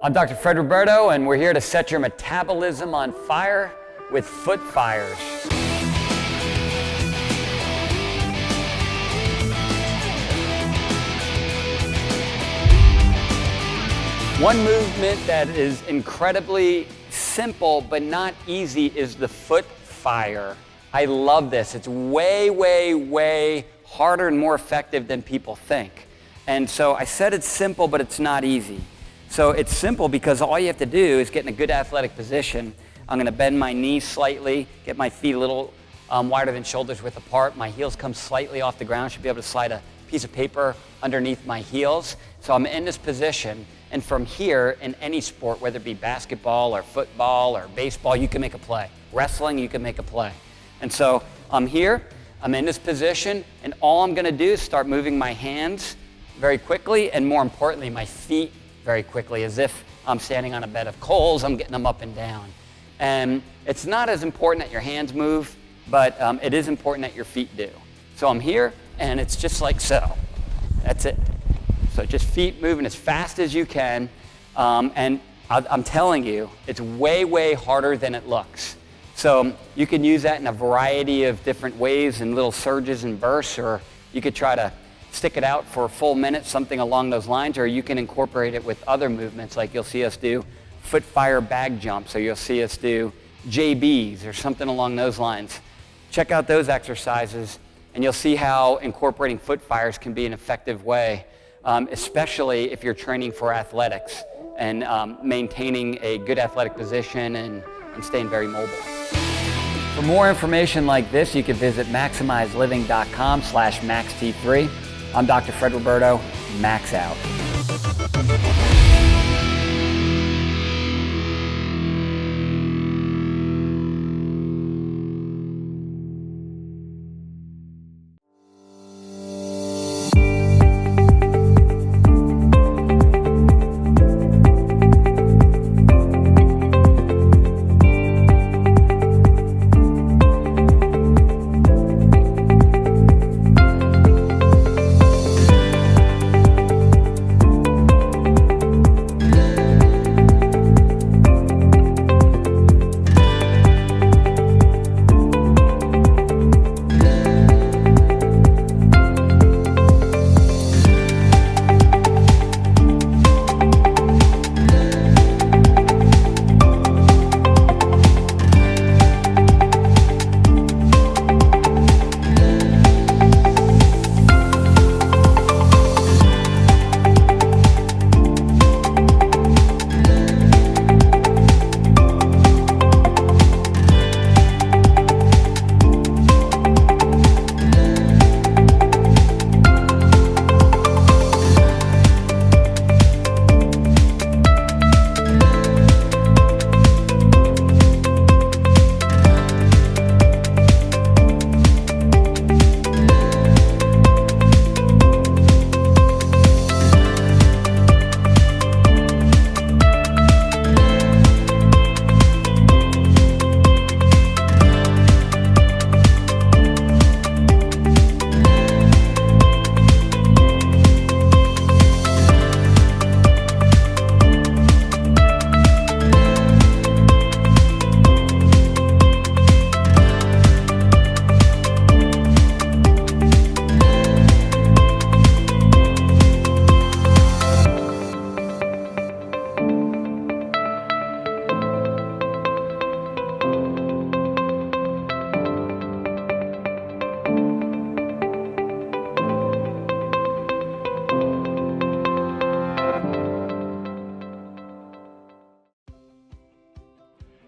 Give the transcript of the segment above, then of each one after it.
I'm Dr. Fred Roberto, and we're here to set your metabolism on fire with foot fires. One movement that is incredibly simple but not easy is the foot fire. I love this. It's way, way, way harder and more effective than people think. And so I said it's simple, but it's not easy. So it's simple because all you have to do is get in a good athletic position. I'm going to bend my knees slightly, get my feet a little wider than shoulders width apart. My heels come slightly off the ground. Should be able to slide a piece of paper underneath my heels. So I'm in this position. And from here, in any sport, whether it be basketball or football or baseball, you can make a play. Wrestling, you can make a play. And so I'm here, I'm in this position, and all I'm going to do is start moving my hands very quickly, and more importantly, my feet very quickly, as if I'm standing on a bed of coals. I'm getting them up and down. And it's not as important that your hands move, but it is important that your feet do. So I'm here, and it's just like so. That's it. So just feet moving as fast as you can. And I'm telling you, it's way, way harder than it looks. So you can use that in a variety of different ways, in little surges and bursts, or you could try to stick it out for a full minute, something along those lines, or you can incorporate it with other movements, like you'll see us do foot fire bag jumps, or you'll see us do JBs or something along those lines. Check out those exercises, and you'll see how incorporating foot fires can be an effective way, especially if you're training for athletics and maintaining a good athletic position and staying very mobile. For more information like this, you can visit maximizeliving.com/MaxTV. I'm Dr. Fred Roberto. Max out.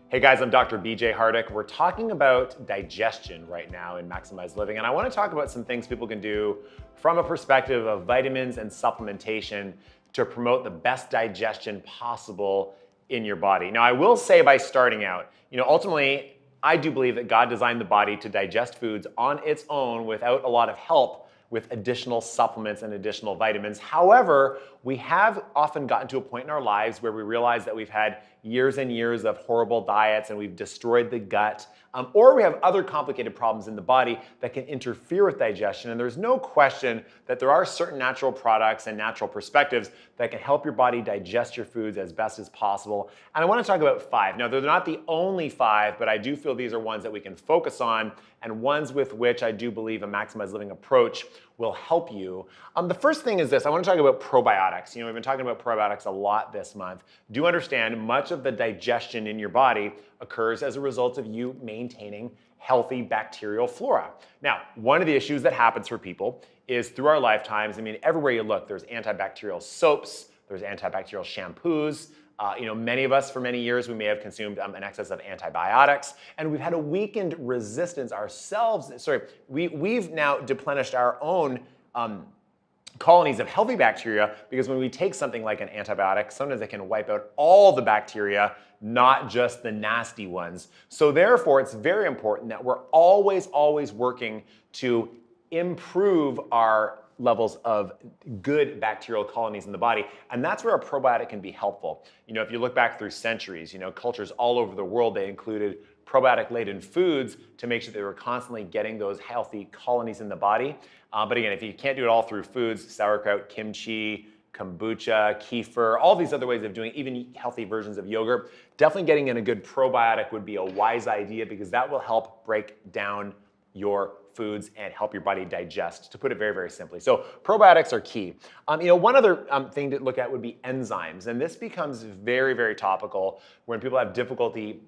Hey guys, I'm Dr. BJ Hardick. We're talking about digestion right now in Maximize Living, and I want to talk about some things people can do from a perspective of vitamins and supplementation to promote the best digestion possible in your body. Now, I will say by starting out, ultimately, I do believe that God designed the body to digest foods on its own without a lot of help with additional supplements and additional vitamins. However, we have often gotten to a point in our lives where we realize that we've had years and years of horrible diets and we've destroyed the gut or we have other complicated problems in the body that can interfere with digestion. And there's no question that there are certain natural products and natural perspectives that can help your body digest your foods as best as possible. And I want to talk about 5. Now, they're not the only 5, but I do feel these are ones that we can focus on and ones with which I do believe a maximized living approach will help you. The first thing is this. I want to talk about probiotics. We've been talking about probiotics a lot this month. Do understand much of the digestion in your body occurs as a result of you maintaining healthy bacterial flora. Now, one of the issues that happens for people is through our lifetimes, everywhere you look, there's antibacterial soaps, there's antibacterial shampoos. Many of us for many years, we may have consumed an excess of antibiotics, and we've had a weakened resistance ourselves. We've now deplenished our own colonies of healthy bacteria, because when we take something like an antibiotic, sometimes it can wipe out all the bacteria, not just the nasty ones. So therefore, it's very important that we're always working to improve our levels of good bacterial colonies in the body. And that's where a probiotic can be helpful. If you look back through centuries, cultures all over the world, they included probiotic-laden foods to make sure they were constantly getting those healthy colonies in the body. But again, if you can't do it all through foods, sauerkraut, kimchi, kombucha, kefir, all these other ways of doing it, even healthy versions of yogurt, definitely getting in a good probiotic would be a wise idea, because that will help break down your foods and help your body digest, to put it very, very simply. So probiotics are key. One other thing to look at would be enzymes. And this becomes very, very topical when people have difficulty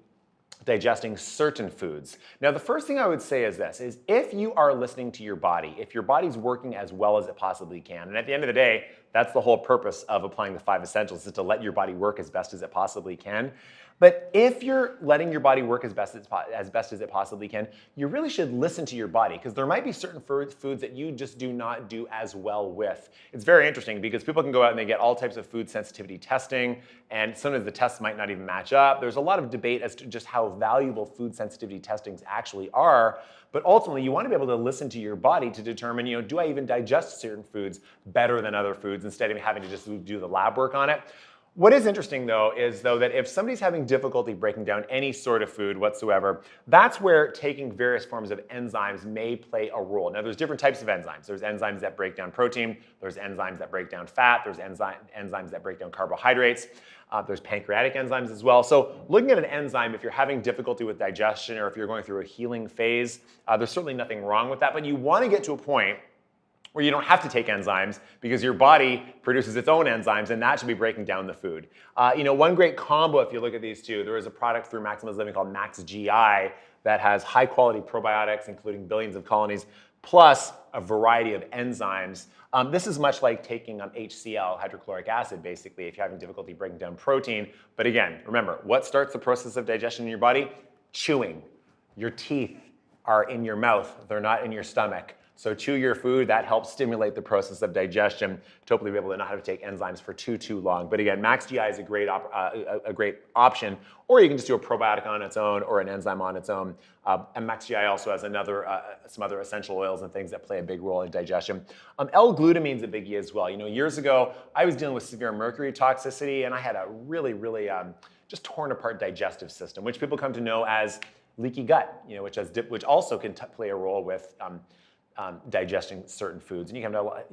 digesting certain foods. Now, the first thing I would say is this, is if you are listening to your body, if your body's working as well as it possibly can, and at the end of the day, that's the whole purpose of applying the 5 essentials, is to let your body work as best as it possibly can. But if you're letting your body work as best as it possibly can, you really should listen to your body, because there might be certain foods that you just do not do as well with. It's very interesting, because people can go out and they get all types of food sensitivity testing, and sometimes the tests might not even match up. There's a lot of debate as to just how valuable food sensitivity testings actually are. But ultimately, you want to be able to listen to your body to determine, do I even digest certain foods better than other foods, instead of having to just do the lab work on it. What is interesting, though, is that if somebody's having difficulty breaking down any sort of food whatsoever, that's where taking various forms of enzymes may play a role. Now, there's different types of enzymes. There's enzymes that break down protein. There's enzymes that break down fat. There's enzymes that break down carbohydrates. There's pancreatic enzymes as well. So looking at an enzyme, if you're having difficulty with digestion, or if you're going through a healing phase, there's certainly nothing wrong with that. But you want to get to a point where you don't have to take enzymes, because your body produces its own enzymes, and that should be breaking down the food. One great combo, if you look at these two, there is a product through Maximized Living called MaxGI that has high quality probiotics, including billions of colonies, plus a variety of enzymes. This is much like taking HCl, hydrochloric acid, basically, if you're having difficulty breaking down protein. But again, remember, what starts the process of digestion in your body? Chewing. Your teeth are in your mouth, they're not in your stomach. So chew your food, that helps stimulate the process of digestion to hopefully be able to not have to take enzymes for too long. But again, MaxGI is a great option, or you can just do a probiotic on its own or an enzyme on its own. And MaxGI also has some other essential oils and things that play a big role in digestion. L-glutamine is a biggie as well. Years ago, I was dealing with severe mercury toxicity, and I had a really just torn apart digestive system, which people come to know as leaky gut, which also can play a role with digesting certain foods, and you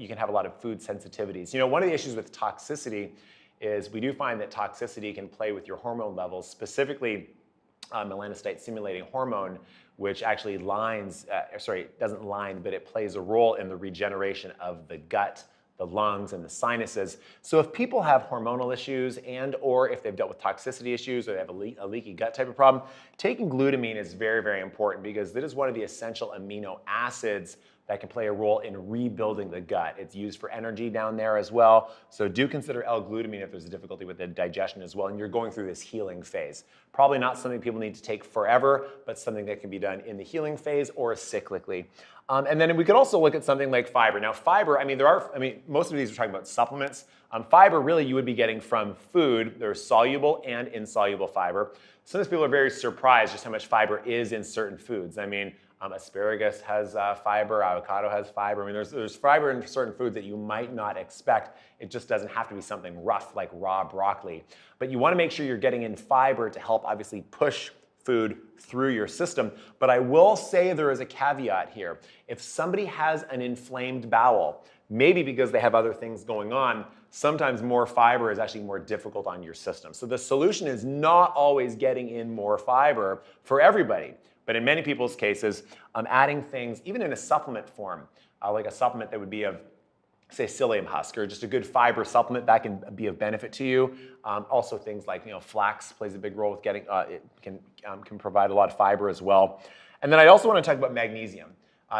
can have a lot of food sensitivities. One of the issues with toxicity is we do find that toxicity can play with your hormone levels, specifically melanocyte-stimulating hormone, which actually doesn't line, but it plays a role in the regeneration of the gut, the lungs, and the sinuses. So if people have hormonal issues, or if they've dealt with toxicity issues, or they have a leaky gut type of problem, taking glutamine is very, very important, because it is one of the essential amino acids that can play a role in rebuilding the gut. It's used for energy down there as well. So do consider L-glutamine if there's a difficulty with the digestion as well, and you're going through this healing phase. Probably not something people need to take forever, but something that can be done in the healing phase or cyclically. And then we could also look at something like fiber. Now, fiber, most of these are talking about supplements. Fiber, really, you would be getting from food. There's soluble and insoluble fiber. Sometimes people are very surprised just how much fiber is in certain foods. Asparagus has fiber, avocado has fiber. There's fiber in certain foods that you might not expect. It just doesn't have to be something rough like raw broccoli. But you want to make sure you're getting in fiber to help obviously push food through your system. But I will say there is a caveat here. If somebody has an inflamed bowel, maybe because they have other things going on, sometimes more fiber is actually more difficult on your system. So the solution is not always getting in more fiber for everybody. But in many people's cases, adding things, even in a supplement form, like a supplement that would be of, say, psyllium husk, or just a good fiber supplement that can be of benefit to you. Also things like, flax plays a big role with getting, it can provide a lot of fiber as well. And then I also want to talk about magnesium,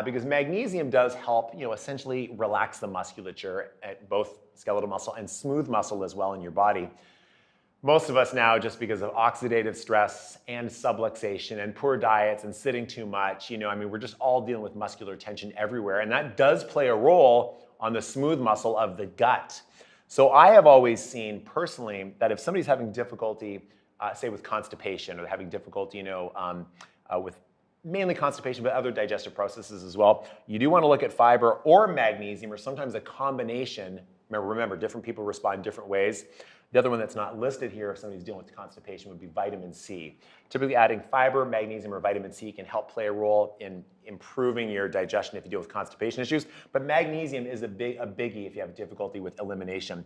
because magnesium does help, essentially relax the musculature at both skeletal muscle and smooth muscle as well in your body. Most of us now, just because of oxidative stress and subluxation and poor diets and sitting too much, we're just all dealing with muscular tension everywhere. And that does play a role on the smooth muscle of the gut. So I have always seen personally that if somebody's having difficulty, say with constipation, or having difficulty, with mainly constipation, but other digestive processes as well, you do want to look at fiber or magnesium, or sometimes a combination. Remember, different people respond different ways. The other one that's not listed here, if somebody's dealing with constipation, would be vitamin C. Typically adding fiber, magnesium, or vitamin C can help play a role in improving your digestion if you deal with constipation issues. But magnesium is a biggie if you have difficulty with elimination.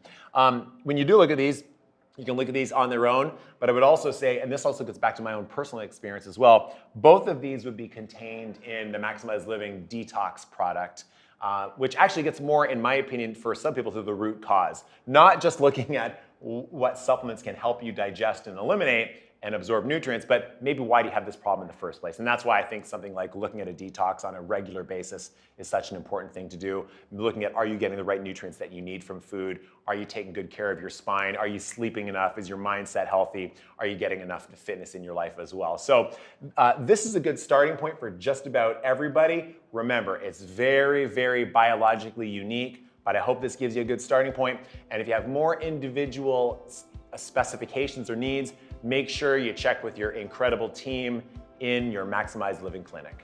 When you do look at these, you can look at these on their own, but I would also say, and this also gets back to my own personal experience as well, both of these would be contained in the Maximize Living Detox product. Which actually gets more, in my opinion, for some people, to the root cause. Not just looking at what supplements can help you digest and eliminate and absorb nutrients, but maybe why do you have this problem in the first place? And that's why I think something like looking at a detox on a regular basis is such an important thing to do. Looking at, are you getting the right nutrients that you need from food? Are you taking good care of your spine? Are you sleeping enough? Is your mindset healthy? Are you getting enough fitness in your life as well? So this is a good starting point for just about everybody. Remember, it's very, very biologically unique, but I hope this gives you a good starting point. And if you have more individual specifications or needs, make sure you check with your incredible team in your Maximize Living clinic.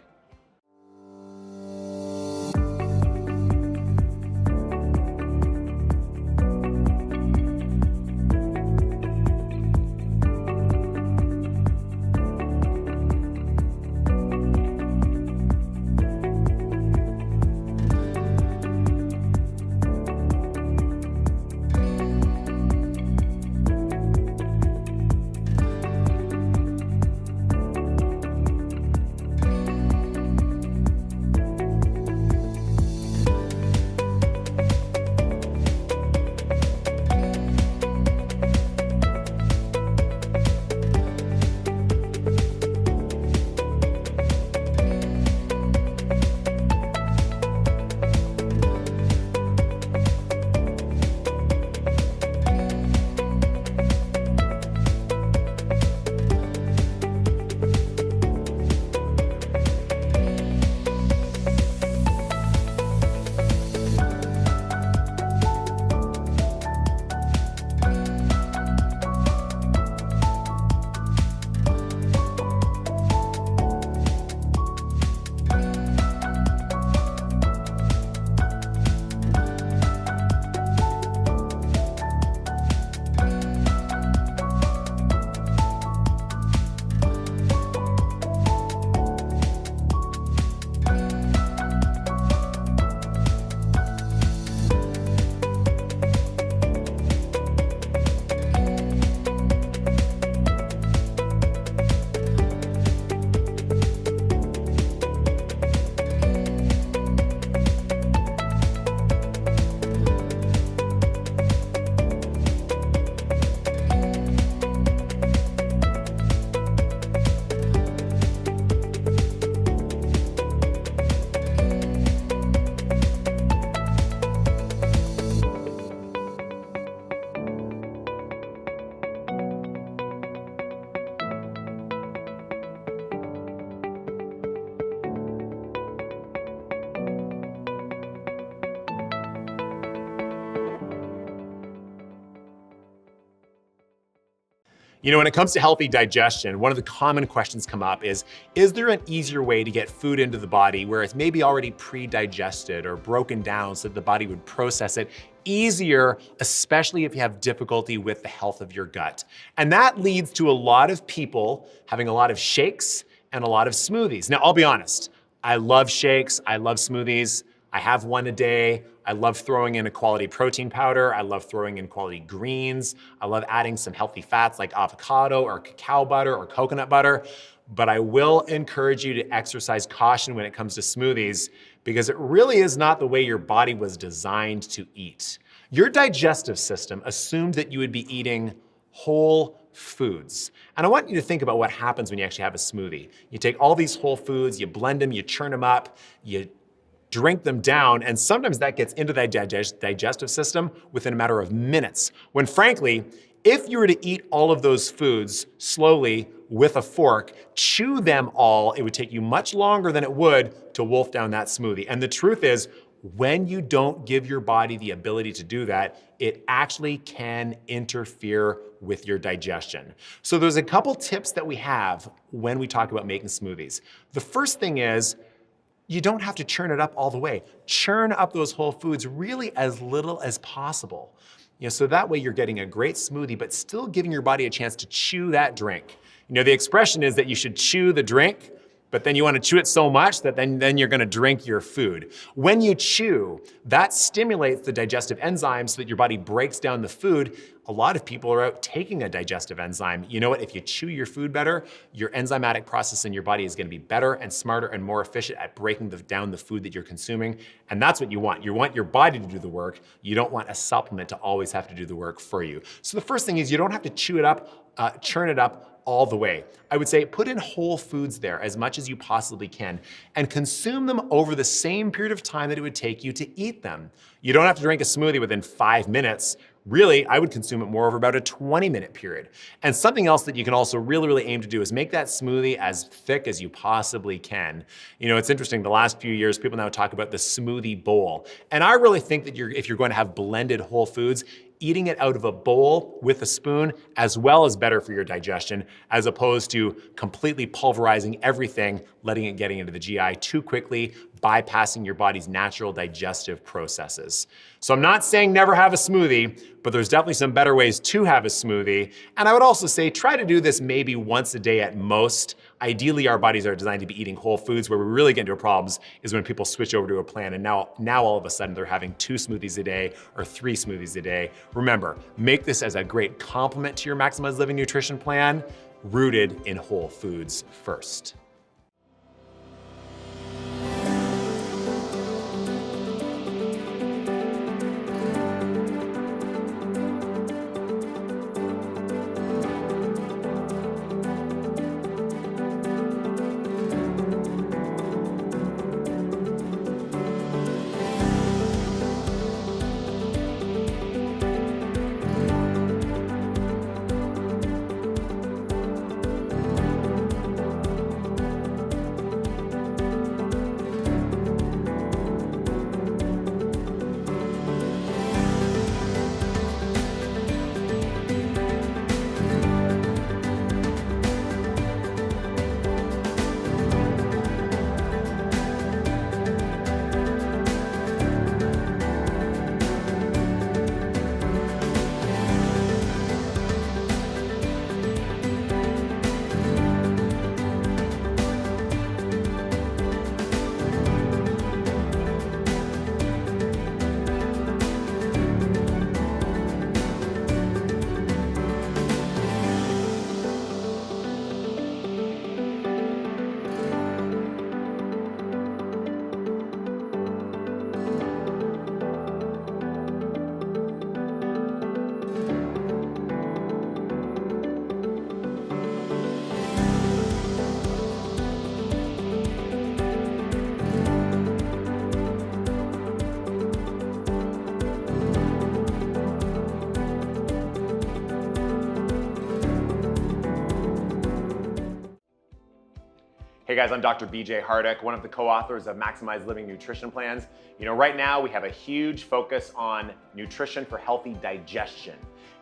When it comes to healthy digestion, one of the common questions come up is there an easier way to get food into the body where it's maybe already pre-digested or broken down so that the body would process it easier, especially if you have difficulty with the health of your gut. And that leads to a lot of people having a lot of shakes and a lot of smoothies. Now, I'll be honest, I love shakes, I love smoothies. I have one a day. I love throwing in a quality protein powder. I love throwing in quality greens. I love adding some healthy fats like avocado or cacao butter or coconut butter. But I will encourage you to exercise caution when it comes to smoothies because it really is not the way your body was designed to eat. Your digestive system assumed that you would be eating whole foods. And I want you to think about what happens when you actually have a smoothie. You take all these whole foods, you blend them, you churn them up, you drink them down, and sometimes that gets into the digestive system within a matter of minutes. When frankly, if you were to eat all of those foods slowly with a fork, chew them all, it would take you much longer than it would to wolf down that smoothie. And the truth is, when you don't give your body the ability to do that, it actually can interfere with your digestion. So there's a couple tips that we have when we talk about making smoothies. The first thing is, you don't have to churn it up all the way. Churn up those whole foods really as little as possible. So that way you're getting a great smoothie, but still giving your body a chance to chew that drink. The expression is that you should chew the drink, but then you want to chew it so much that then you're going to drink your food. When you chew, that stimulates the digestive enzymes so that your body breaks down the food. A lot of people are out taking a digestive enzyme. You know what? If you chew your food better, your enzymatic process in your body is going to be better and smarter and more efficient at breaking down the food that you're consuming. And that's what you want. You want your body to do the work. You don't want a supplement to always have to do the work for you. So the first thing is you don't have to chew it up, churn it up all the way. I would say put in whole foods there as much as you possibly can and consume them over the same period of time that it would take you to eat them. You don't have to drink a smoothie within 5 minutes. Really, I would consume it more over about a 20-minute period. And something else that you can also really aim to do is make that smoothie as thick as you possibly can. It's interesting, the last few years, people now talk about the smoothie bowl. And I really think that if you're going to have blended whole foods, eating it out of a bowl with a spoon as well is better for your digestion, as opposed to completely pulverizing everything, letting it getting into the GI too quickly, bypassing your body's natural digestive processes. So I'm not saying never have a smoothie, but there's definitely some better ways to have a smoothie. And I would also say try to do this maybe once a day at most. Ideally, our bodies are designed to be eating whole foods. Where we really get into problems is when people switch over to a plan and now all of a sudden they're having 2 smoothies a day or 3 smoothies a day. Remember, make this as a great complement to your Maximized Living nutrition plan, rooted in whole foods first. Hey guys, I'm Dr. BJ Hardick, one of the co-authors of Maximized Living Nutrition Plans. Right now we have a huge focus on nutrition for healthy digestion.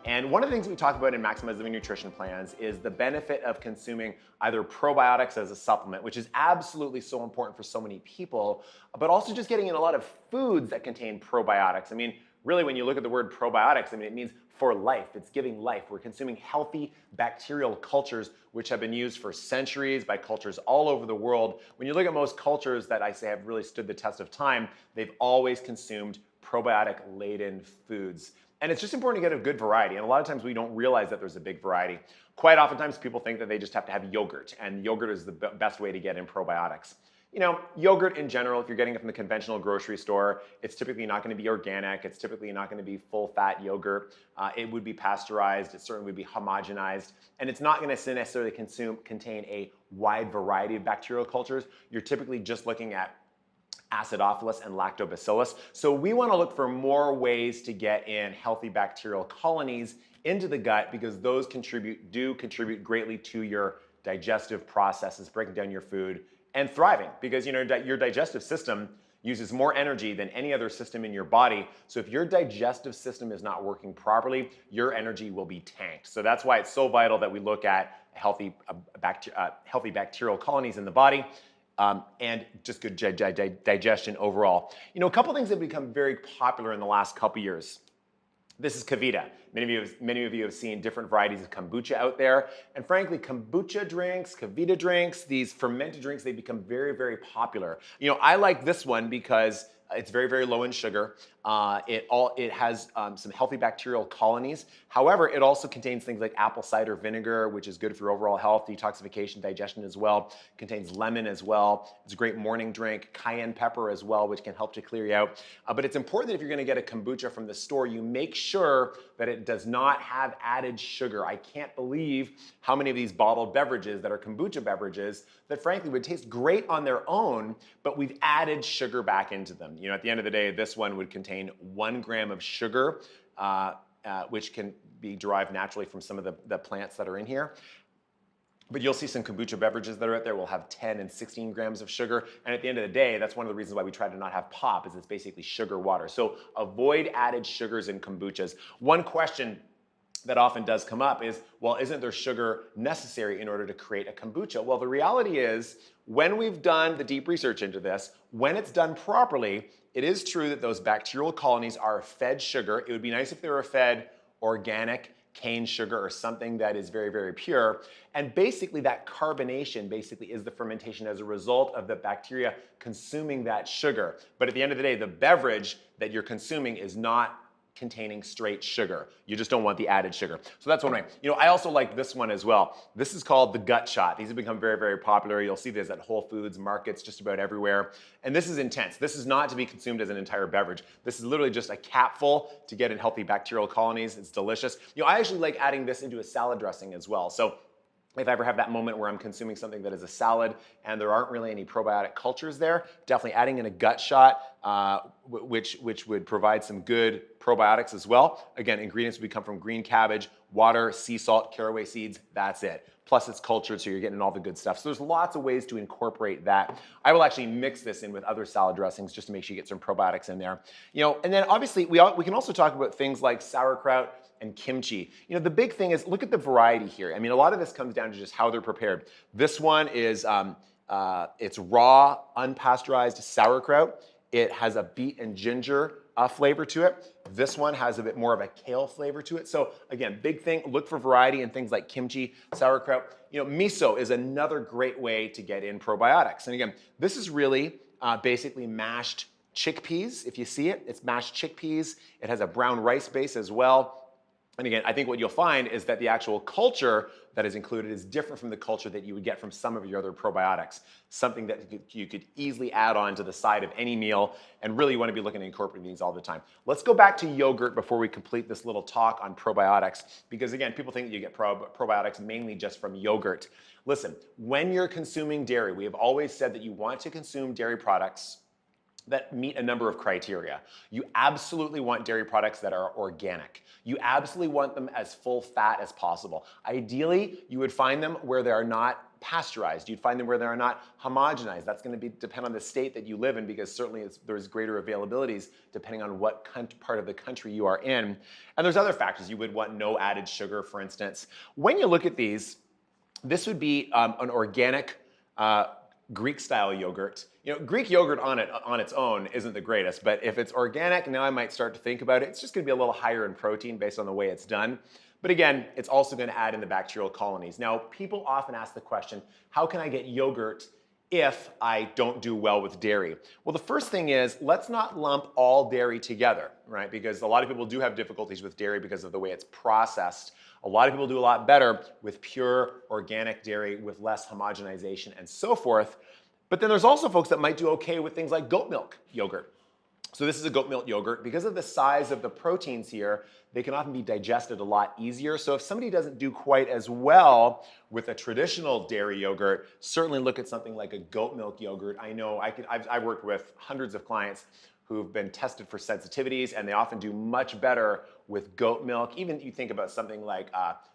And one of the things we talk about in Maximize Living nutrition plans is the benefit of consuming either probiotics as a supplement, which is absolutely so important for so many people, but also just getting in a lot of foods that contain probiotics. I mean, really, when you look at the word probiotics, I mean, it means for life. It's giving life. We're consuming healthy bacterial cultures, which have been used for centuries by cultures all over the world. When you look at most cultures that I say have really stood the test of time, they've always consumed probiotic-laden foods. And it's just important to get a good variety. And a lot of times we don't realize that there's a big variety. Quite oftentimes people think that they just have to have yogurt, and yogurt is the best way to get in probiotics. You know, yogurt in general, if you're getting it from the conventional grocery store, it's typically not going to be organic. It's typically not going to be full-fat yogurt. It would be pasteurized. It certainly would be homogenized. And it's not going to necessarily contain a wide variety of bacterial cultures. You're typically just looking at acidophilus and lactobacillus. So we want to look for more ways to get in healthy bacterial colonies into the gut, because those do contribute greatly to your digestive processes, breaking down your food, and thriving, because you know your digestive system uses more energy than any other system in your body. So if your digestive system is not working properly, your energy will be tanked. So that's why it's so vital that we look at healthy bacterial colonies in the body. And just good digestion overall. You know, a couple things that have become very popular in the last couple years. This is Kavita. Many of you have seen different varieties of kombucha out there. And frankly, kombucha drinks, Kavita drinks, these fermented drinks, they become very, very popular. You know, I like this one because it's very, very low in sugar. It has some healthy bacterial colonies. However, it also contains things like apple cider vinegar, which is good for your overall health, detoxification, digestion as well. It contains lemon as well. It's a great morning drink. Cayenne pepper as well, which can help to clear you out. But it's important that if you're going to get a kombucha from the store, you make sure that it does not have added sugar. I can't believe how many of these bottled beverages that are kombucha beverages that frankly would taste great on their own, but we've added sugar back into them. You know, at the end of the day, this one would contain 1 gram of sugar, which can be derived naturally from some of the plants that are in here. But you'll see some kombucha beverages that are out there will have 10 and 16 grams of sugar. And at the end of the day, that's one of the reasons why we try to not have pop, is it's basically sugar water. So avoid added sugars in kombuchas. One question that often does come up is, well, isn't there sugar necessary in order to create a kombucha? Well, the reality is, when we've done the deep research into this, when it's done properly, it is true that those bacterial colonies are fed sugar. It would be nice if they were fed organic cane sugar or something that is very, very pure. And basically that carbonation basically is the fermentation as a result of the bacteria consuming that sugar. But at the end of the day, the beverage that you're consuming is not containing straight sugar. You just don't want the added sugar. So that's one way. You know, I also like this one as well. This is called the Gut Shot. These have become very, very popular. You'll see this at Whole Foods markets just about everywhere. And this is intense. This is not to be consumed as an entire beverage. This is literally just a capful to get in healthy bacterial colonies. It's delicious. You know, I actually like adding this into a salad dressing as well. So if I ever have that moment where I'm consuming something that is a salad and there aren't really any probiotic cultures there, definitely adding in a gut shot, which would provide some good probiotics as well. Again, ingredients would come from green cabbage, water, sea salt, caraway seeds, that's it. Plus it's cultured, so you're getting all the good stuff. So there's lots of ways to incorporate that. I will actually mix this in with other salad dressings just to make sure you get some probiotics in there. You know, and then obviously we can also talk about things like sauerkraut and kimchi. You know, the big thing is, look at the variety here. I mean, a lot of this comes down to just how they're prepared. This one is, it's raw, unpasteurized sauerkraut. It has a beet and ginger flavor to it. This one has a bit more of a kale flavor to it. So again, big thing, look for variety in things like kimchi, sauerkraut. You know, miso is another great way to get in probiotics. And again, this is really basically mashed chickpeas. If you see it, it's mashed chickpeas. It has a brown rice base as well. And again, I think what you'll find is that the actual culture that is included is different from the culture that you would get from some of your other probiotics. Something that you could easily add on to the side of any meal, and really you want to be looking at incorporating these all the time. Let's go back to yogurt before we complete this little talk on probiotics, because again, people think that you get probiotics mainly just from yogurt. Listen, when you're consuming dairy, we have always said that you want to consume dairy products that meet a number of criteria. You absolutely want dairy products that are organic. You absolutely want them as full fat as possible. Ideally, you would find them where they are not pasteurized. You'd find them where they are not homogenized. That's going to depend on the state that you live in, because certainly there's greater availabilities depending on what part of the country you are in. And there's other factors. You would want no added sugar, for instance. When you look at these, this would be an organic Greek-style yogurt. You know, Greek yogurt on its own isn't the greatest, but if it's organic, now I might start to think about it. It's just going to be a little higher in protein based on the way it's done. But again, it's also going to add in the bacterial colonies. Now, people often ask the question, how can I get yogurt if I don't do well with dairy? Well, the first thing is, let's not lump all dairy together, right? Because a lot of people do have difficulties with dairy because of the way it's processed. A lot of people do a lot better with pure organic dairy with less homogenization and so forth. But then there's also folks that might do okay with things like goat milk yogurt. So this is a goat milk yogurt. Because of the size of the proteins here, they can often be digested a lot easier. So if somebody doesn't do quite as well with a traditional dairy yogurt, certainly look at something like a goat milk yogurt. I know I've worked with hundreds of clients who've been tested for sensitivities, and they often do much better with goat milk. Even you think about something like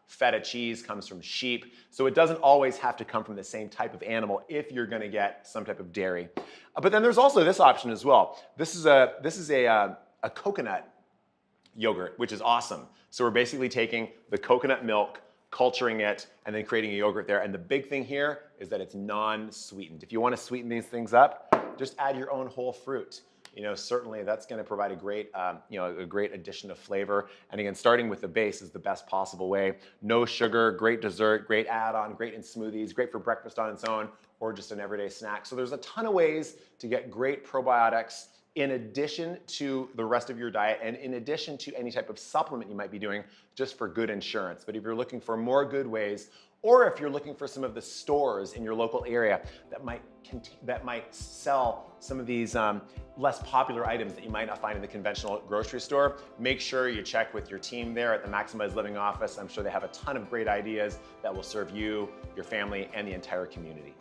feta cheese comes from sheep. So it doesn't always have to come from the same type of animal if you're gonna get some type of dairy. But then there's also this option as well. This is a coconut yogurt, which is awesome. So we're basically taking the coconut milk, culturing it, and then creating a yogurt there. And the big thing here is that it's non-sweetened. If you want to sweeten these things up, just add your own whole fruit. You know, certainly that's going to provide a great, a great addition of flavor. And again, starting with the base is the best possible way. No sugar, great dessert, great add-on, great in smoothies, great for breakfast on its own, or just an everyday snack. So there's a ton of ways to get great probiotics in addition to the rest of your diet and in addition to any type of supplement you might be doing just for good insurance. But if you're looking for more good ways, or if you're looking for some of the stores in your local area that might sell some of these less popular items that you might not find in the conventional grocery store, make sure you check with your team there at the Maximize Living office. I'm sure they have a ton of great ideas that will serve you, your family, and the entire community.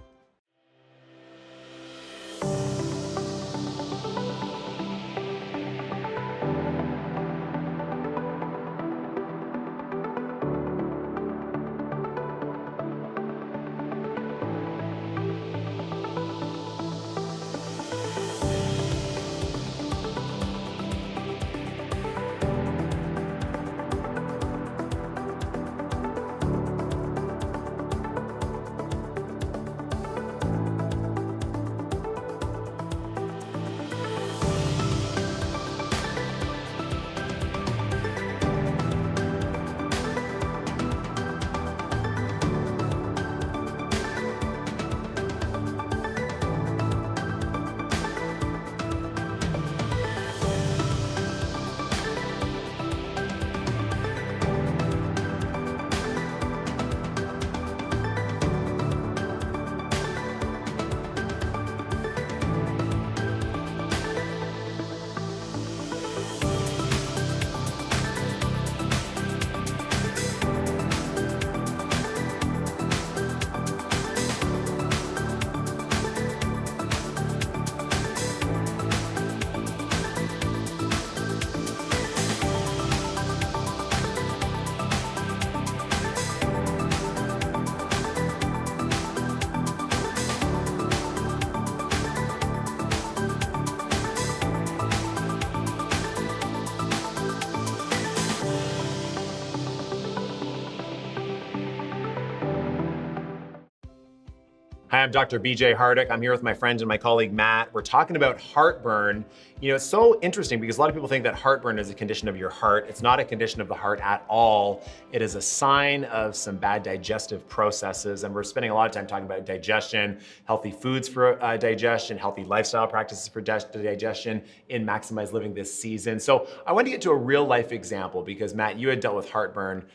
Hi, I'm Dr. BJ Hardick. I'm here with my friend and my colleague, Matt. We're talking about heartburn. You know, it's so interesting because a lot of people think that heartburn is a condition of your heart. It's not a condition of the heart at all. It is a sign of some bad digestive processes. And we're spending a lot of time talking about digestion, healthy foods for digestion, healthy lifestyle practices for digestion in Maximize Living this season. So I want to get to a real life example because Matt, you had dealt with heartburn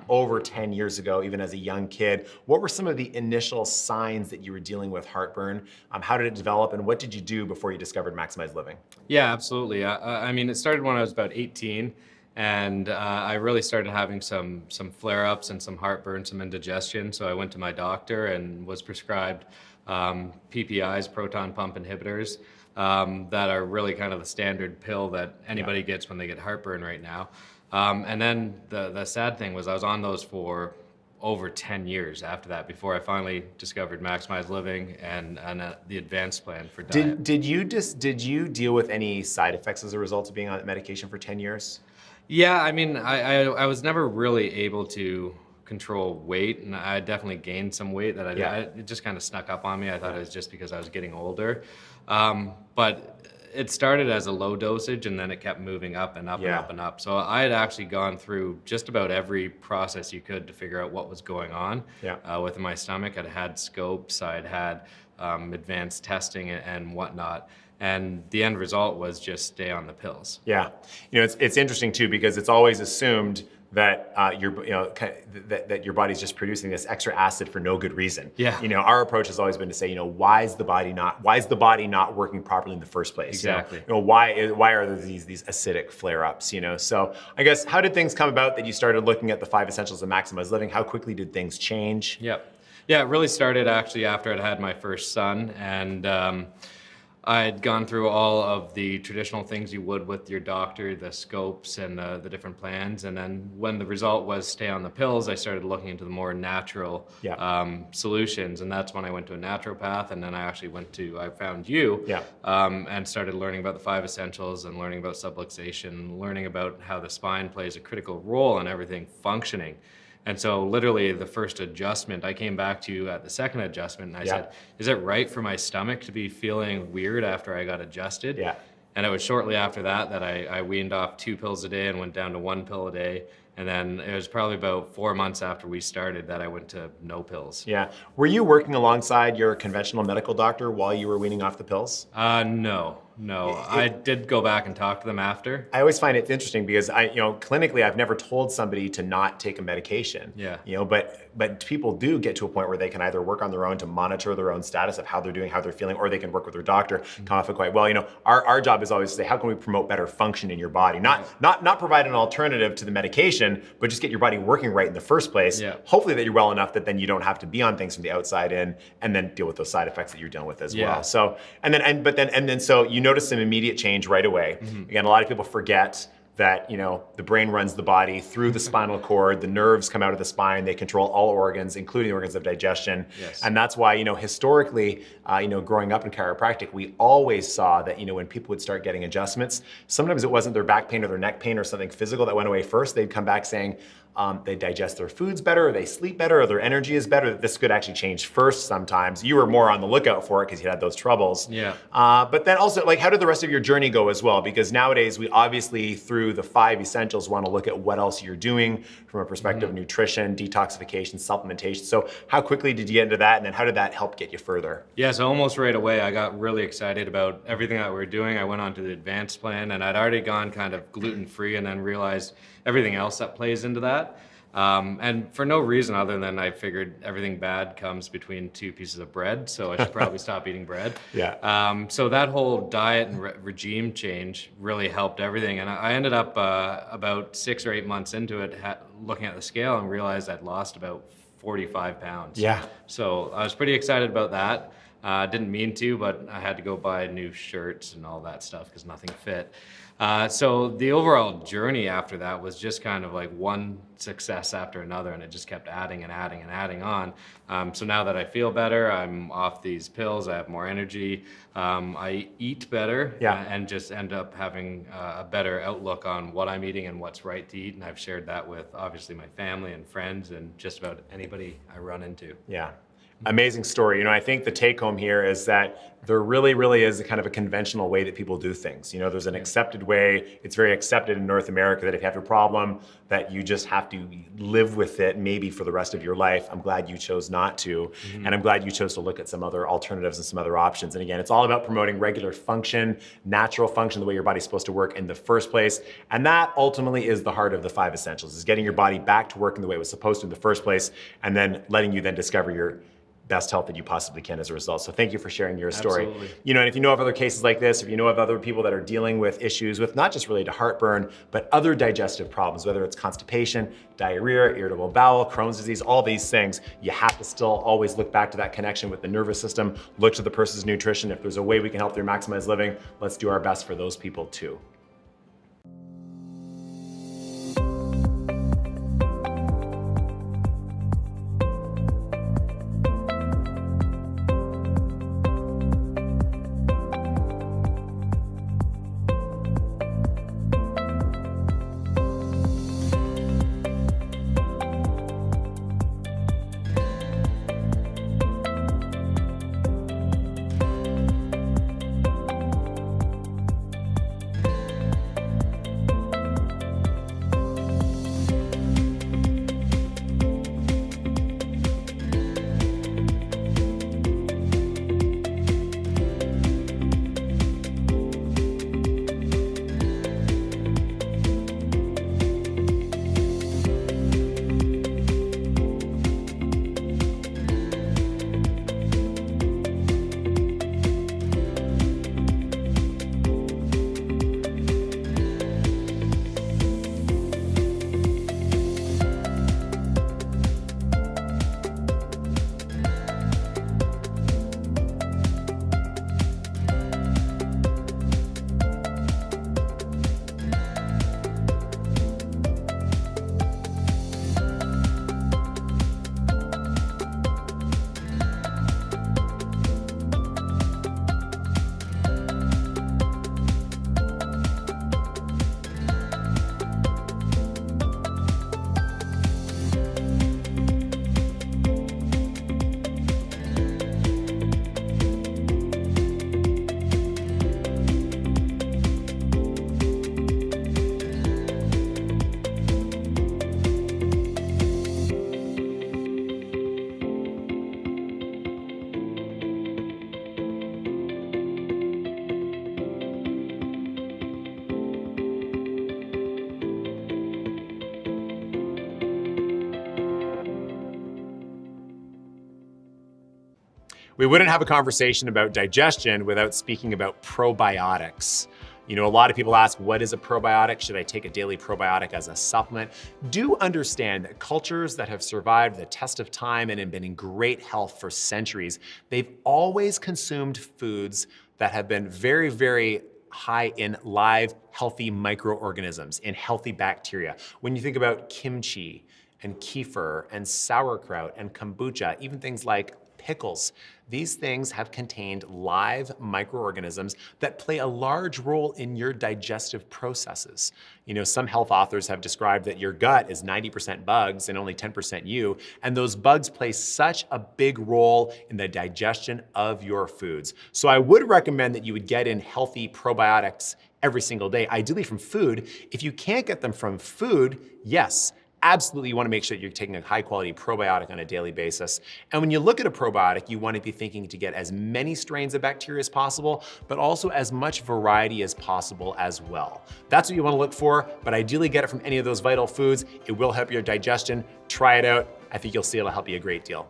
over 10 years ago, even as a young kid. What were some of the initial signs that you were dealing with heartburn? How did it develop and what did you do before you discovered Maximize Living? Yeah, absolutely. I mean, it started when I was about 18 and I really started having some flare-ups and some heartburn, some indigestion. So I went to my doctor and was prescribed PPIs, proton pump inhibitors. that are really kind of the standard pill that anybody gets when they get heartburn right now. And then the sad thing was I was on those for over 10 years after that, before I finally discovered Maximized Living and the advanced plan for diet. Did you deal with any side effects as a result of being on medication for 10 years? Yeah, I mean, I was never really able to control weight, and I definitely gained some weight that it just kind of snuck up on me. I thought it was just because I was getting older. But it started as a low dosage, and then it kept moving up and up and up and up. So I had actually gone through just about every process you could to figure out what was going on with my stomach. I'd had scopes, I'd had advanced testing and whatnot. And the end result was just stay on the pills. Yeah, it's interesting too, because it's always assumed that that your body's just producing this extra acid for no good reason. Yeah. Our approach has always been to say, why is the body not working properly in the first place? Exactly. Why are there these acidic flare-ups? So I guess, how did things come about that you started looking at the 5 essentials of maximized living? How quickly did things change? Yep. Yeah, it really started actually after I'd had my first son, and I'd gone through all of the traditional things you would with your doctor, the scopes and the different plans. And then when the result was stay on the pills, I started looking into the more natural solutions. And that's when I went to a naturopath. And then I found you and started learning about the 5 essentials and learning about subluxation, learning about how the spine plays a critical role in everything functioning. And so literally the first adjustment, I came back to you at the second adjustment and I said, is it right for my stomach to be feeling weird after I got adjusted? Yeah. And it was shortly after that I weaned off 2 pills a day and went down to 1 pill a day. And then it was probably about 4 months after we started that I went to no pills. Yeah. Were you working alongside your conventional medical doctor while you were weaning off the pills? No. I did go back and talk to them after. I always find it interesting because clinically, I've never told somebody to not take a medication. Yeah. But people do get to a point where they can either work on their own to monitor their own status of how they're doing, how they're feeling, or they can work with their doctor, come off it quite well. Our job is always to say, how can we promote better function in your body? Not provide an alternative to the medication, but just get your body working right in the first place. Yeah. Hopefully that you're well enough that then you don't have to be on things from the outside in, and then deal with those side effects that you're dealing with as well. So so you notice some immediate change right away. Again, a lot of people forget that the brain runs the body through the spinal cord, the nerves come out of the spine, they control all organs, including the organs of digestion. Yes. And that's why historically, growing up in chiropractic, we always saw that when people would start getting adjustments, sometimes it wasn't their back pain or their neck pain or something physical that went away first. They'd come back saying they digest their foods better, or they sleep better, or their energy is better. This could actually change first sometimes. You were more on the lookout for it because you had those troubles. Yeah. But then also, how did the rest of your journey go as well? Because nowadays, we obviously, through the 5 essentials, want to look at what else you're doing from a perspective of nutrition, detoxification, supplementation. So how quickly did you get into that? And then how did that help get you further? Yeah, so almost right away, I got really excited about everything that we were doing. I went on to the advanced plan, and I'd already gone kind of gluten-free and then realized everything else that plays into that. And for no reason other than I figured everything bad comes between 2 pieces of bread, so I should probably stop eating bread. Yeah. So that whole diet and regime change really helped everything. And I ended up about 6 or 8 months into it, looking at the scale and realized I'd lost about 45 pounds. Yeah. So I was pretty excited about that. Didn't mean to, but I had to go buy new shirts and all that stuff because nothing fit. So the overall journey after that was just kind of like one success after another, and it just kept adding and adding and adding on. So now that I feel better, I'm off these pills, I have more energy, I eat better, and just end up having a better outlook on what I'm eating and what's right to eat. And I've shared that with obviously my family and friends and just about anybody I run into. Yeah. Amazing story. I think the take home here is that there really, really is a kind of a conventional way that people do things. There's an accepted way. It's very accepted in North America that if you have a problem, that you just have to live with it maybe for the rest of your life. I'm glad you chose not to. And I'm glad you chose to look at some other alternatives and some other options. And again, it's all about promoting regular function, natural function, the way your body's supposed to work in the first place. And that ultimately is the heart of the 5 essentials, is getting your body back to working the way it was supposed to in the first place, and then letting you then discover your best health that you possibly can as a result. So thank you for sharing your story. Absolutely. You know, and if you know of other cases like this, if you know of other people that are dealing with issues with not just related to heartburn, but other digestive problems, whether it's constipation, diarrhea, irritable bowel, Crohn's disease, all these things, you have to still always look back to that connection with the nervous system, look to the person's nutrition. If there's a way we can help through Maximize Living, let's do our best for those people too. We wouldn't have a conversation about digestion without speaking about probiotics. You know, a lot of people ask, what is a probiotic? Should I take a daily probiotic as a supplement? Do understand that cultures that have survived the test of time and have been in great health for centuries, they've always consumed foods that have been very, very high in live, healthy microorganisms, in healthy bacteria. When you think about kimchi and kefir and sauerkraut and kombucha, even things like pickles, these things have contained live microorganisms that play a large role in your digestive processes. You know, some health authors have described that your gut is 90% bugs and only 10% you, and those bugs play such a big role in the digestion of your foods. So I would recommend that you would get in healthy probiotics every single day, ideally from food. If you can't get them from food, yes, absolutely, you want to make sure that you're taking a high quality probiotic on a daily basis. And when you look at a probiotic, you want to be thinking to get as many strains of bacteria as possible, but also as much variety as possible as well. That's what you want to look for, but ideally get it from any of those vital foods. It will help your digestion. Try it out. I think you'll see it'll help you a great deal.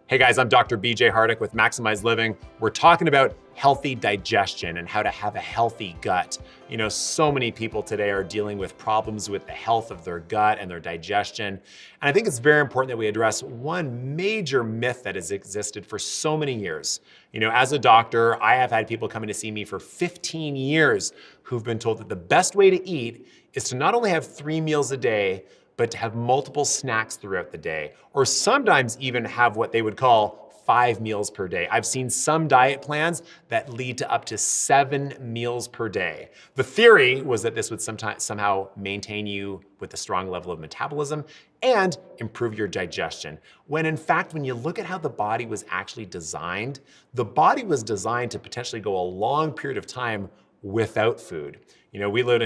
Hey guys, I'm Dr. BJ Hardick with Maximize Living. We're talking about healthy digestion and how to have a healthy gut. You know, so many people today are dealing with problems with the health of their gut and their digestion. And I think it's very important that we address one major myth that has existed for so many years. You know, as a doctor, I have had people coming to see me for 15 years who've been told that the best way to eat is to not only have 3 meals a day, but to have multiple snacks throughout the day, or sometimes even have what they would call 5 meals per day. I've seen some diet plans that lead to up to 7 meals per day. The theory was that this would somehow maintain you with a strong level of metabolism and improve your digestion. When in fact, when you look at how the body was actually designed, the body was designed to potentially go a long period of time without food. You know, we live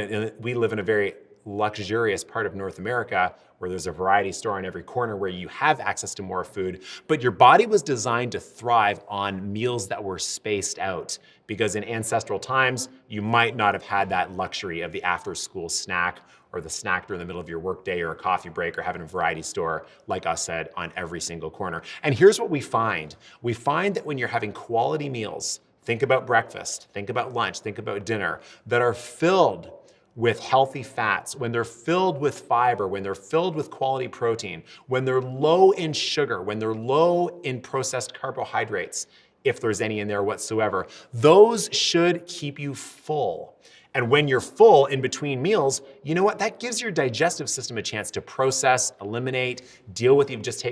in a very luxurious part of North America where there's a variety store on every corner where you have access to more food, but your body was designed to thrive on meals that were spaced out, because in ancestral times, you might not have had that luxury of the after-school snack or the snack during the middle of your workday or a coffee break or having a variety store, like us said, on every single corner. And here's what we find. We find that when you're having quality meals, think about breakfast, think about lunch, think about dinner, that are filled with healthy fats, when they're filled with fiber, when they're filled with quality protein, when they're low in sugar, when they're low in processed carbohydrates, if there's any in there whatsoever, those should keep you full. And when you're full in between meals, you know what? That gives your digestive system a chance to process, eliminate, deal with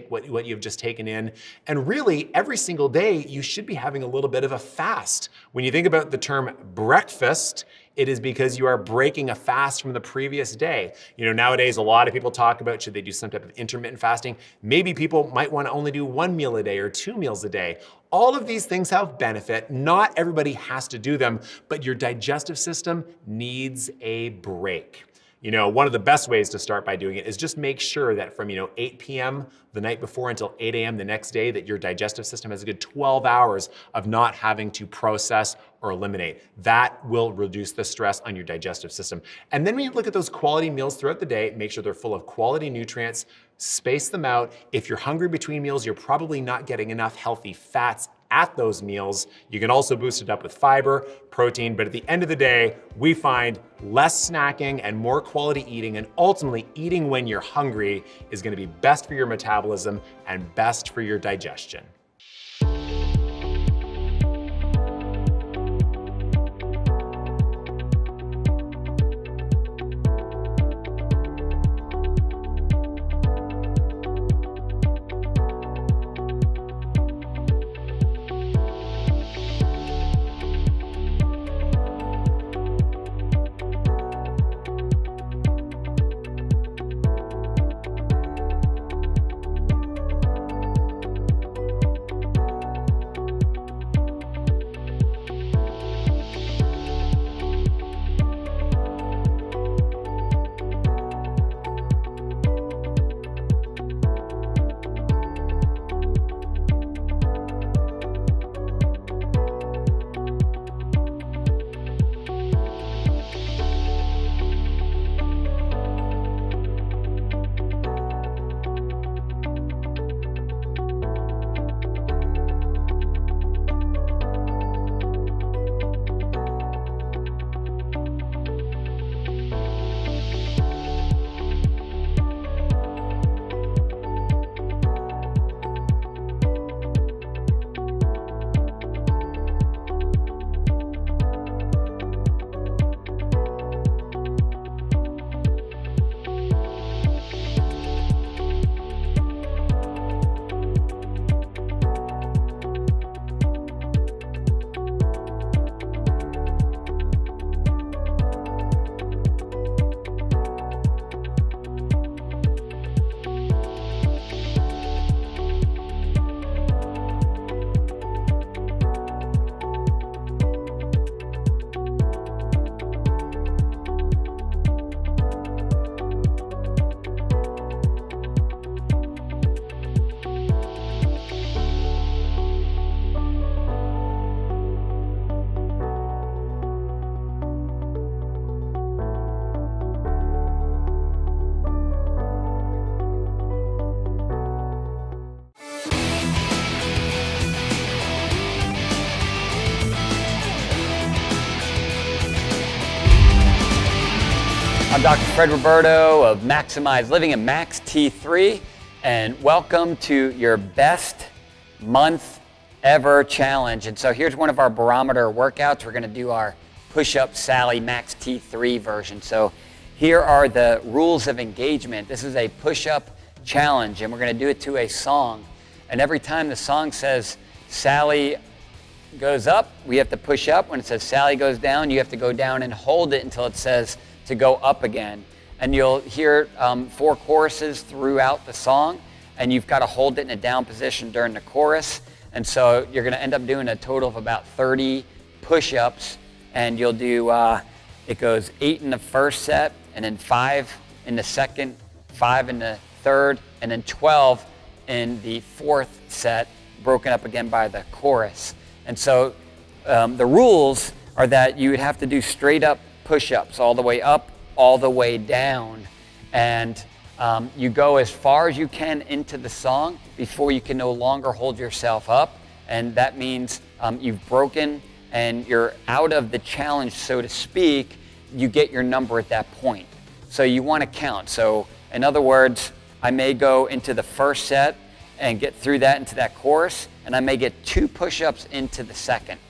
what you've just taken in. And really, every single day, you should be having a little bit of a fast. When you think about the term breakfast, it is because you are breaking a fast from the previous day. You know, nowadays, a lot of people talk about, should they do some type of intermittent fasting? Maybe people might want to only do 1 meal a day or 2 meals a day. All of these things have benefit. Not everybody has to do them, but your digestive system needs a break. You know, one of the best ways to start by doing it is just make sure that from 8 p.m. the night before until 8 a.m. the next day, that your digestive system has a good 12 hours of not having to process or eliminate. That will reduce the stress on your digestive system. And then when you look at those quality meals throughout the day, make sure they're full of quality nutrients, space them out. If you're hungry between meals, you're probably not getting enough healthy fats at those meals. You can also boost it up with fiber, protein, but at the end of the day, we find less snacking and more quality eating, and ultimately eating when you're hungry is gonna be best for your metabolism and best for your digestion. I'm Dr. Fred Roberto of Maximize Living and MaxT3, and welcome to your best month ever challenge. And so here's one of our barometer workouts. We're going to do our push-up Sally MaxT3 version. So here are the rules of engagement. This is a push-up challenge, and we're going to do it to a song. And every time the song says Sally goes up, we have to push up. When it says Sally goes down, you have to go down and hold it until it says to go up again. And you'll hear 4 choruses throughout the song, and you've got to hold it in a down position during the chorus. And so you're going to end up doing a total of about 30 push-ups, and you'll do, it goes 8 in the first set, and then 5 in the second, 5 in the third, and then 12 in the fourth set, broken up again by the chorus. And so the rules are that you would have to do straight up push-ups all the way up, all the way down. And you go as far as you can into the song before you can no longer hold yourself up. And that means you've broken and you're out of the challenge, so to speak. You get your number at that point. So you want to count. So in other words, I may go into the first set and get through that into that chorus, and I may get 2 push-ups into the second.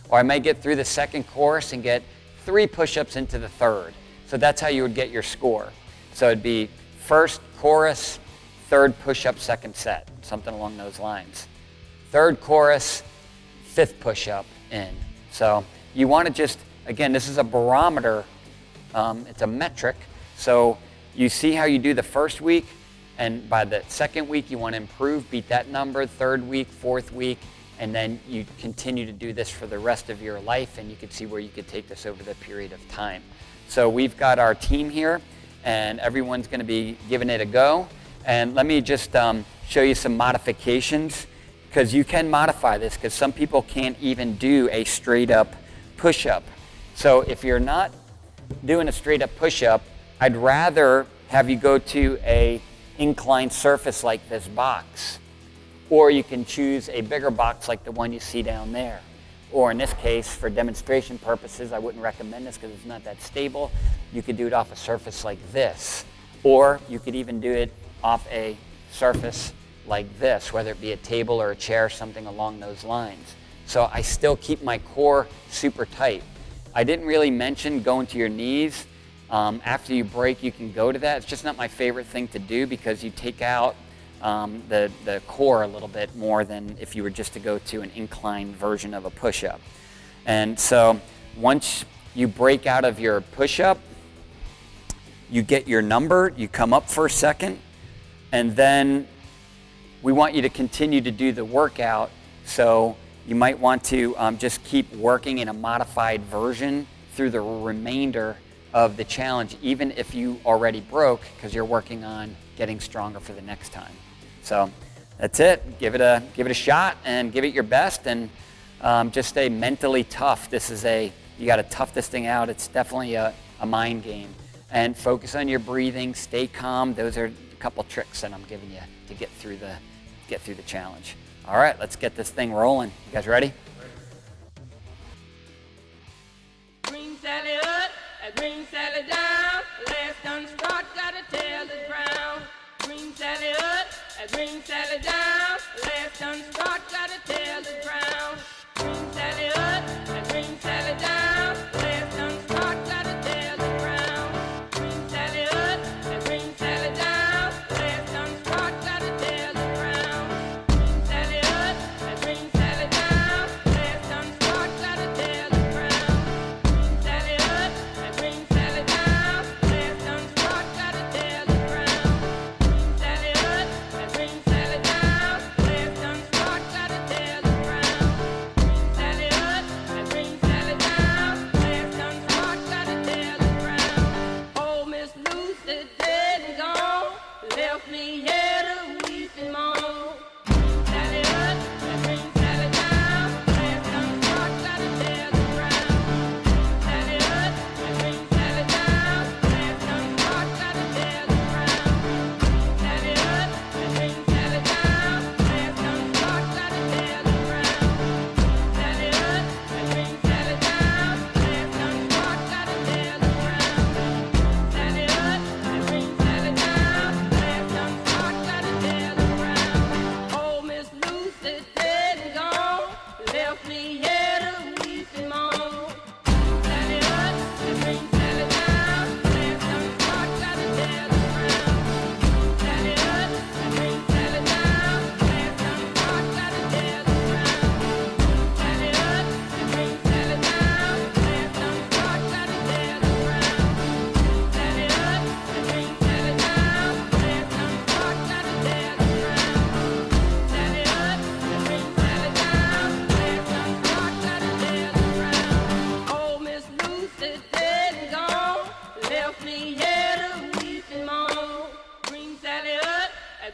Or I may get through the second chorus and get 3 push-ups into the third. So that's how you would get your score. So it'd be first chorus, third push-up, second set, something along those lines. Third chorus, 5th push-up in. So you want to just, again, this is a barometer, it's a metric. So you see how you do the first week, and by the second week you want to improve, beat that number, third week, fourth week, and then you continue to do this for the rest of your life, and you can see where you could take this over the period of time. So we've got our team here, and everyone's going to be giving it a go. And let me just show you some modifications, because you can modify this, because some people can't even do a straight up push-up. So if you're not doing a straight up push-up, I'd rather have you go to a inclined surface like this box. Or you can choose a bigger box like the one you see down there. Or in this case, for demonstration purposes, I wouldn't recommend this because it's not that stable. You could do it off a surface like this. Or you could even do it off a surface like this, whether it be a table or a chair, something along those lines. So I still keep my core super tight. I didn't really mention going to your knees. After you break, you can go to that. It's just not my favorite thing to do because you take out the core a little bit more than if you were just to go to an inclined version of a push-up. And so once you break out of your push-up, you get your number, you come up for a second, and then we want you to continue to do the workout. So you might want to just keep working in a modified version through the remainder of the challenge, even if you already broke, because you're working on getting stronger for the next time. So that's it. Give it a shot and give it your best, and just stay mentally tough. You got to tough this thing out. It's definitely a mind game. And focus on your breathing. Stay calm. Those are a couple tricks that I'm giving you to get through the challenge. All right, let's get this thing rolling. You guys ready? Green Sally up, green Sally down. Last done start, gotta tell the ground. Green Sally up, green Sally down. Last done start, gotta tell the ground. Green Sally up, green Sally down. Last done start, gotta tell the ground. Green Sally up, green Sally down. Last done start, gotta tell the ground. Green Sally up, green Sally down. Last done start, gotta tell the ground. Green Sally up, green Sally down. Last done start, gotta tell the ground. Green Sally up, green Sally down. Last done start, gotta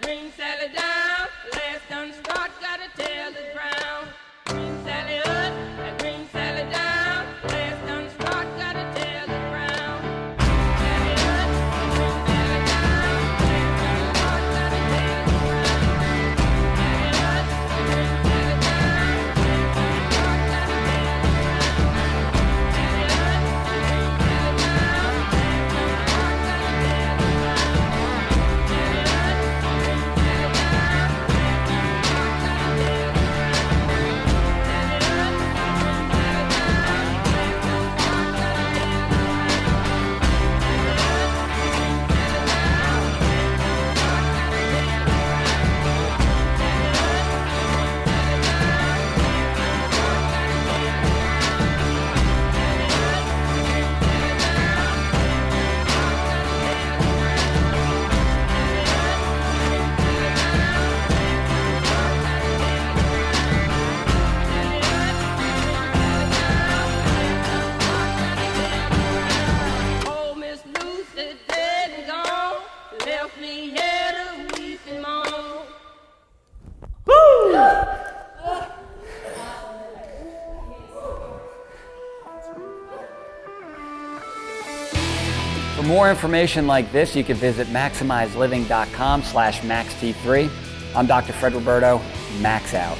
bring Sally down. The last done start, gotta tell the crown. Bring Sally up, bring Sally down. The last done start, gotta tell the crown. Sally up, bring Sally down. The last done start, gotta tell the crown. Sally up, bring Sally down. The last done start, gotta tell the crown. Sally up, bring Sally down. The last done start, gotta tell the crown. Sally up, bring Sally down. The last done start, gotta tell the crown. Oh, Miss Lucy dead and gone, left me here to weep and moan. For more information like this, you can visit maximizeliving.com/MaxT3. I'm Dr. Fred Roberto. Max out.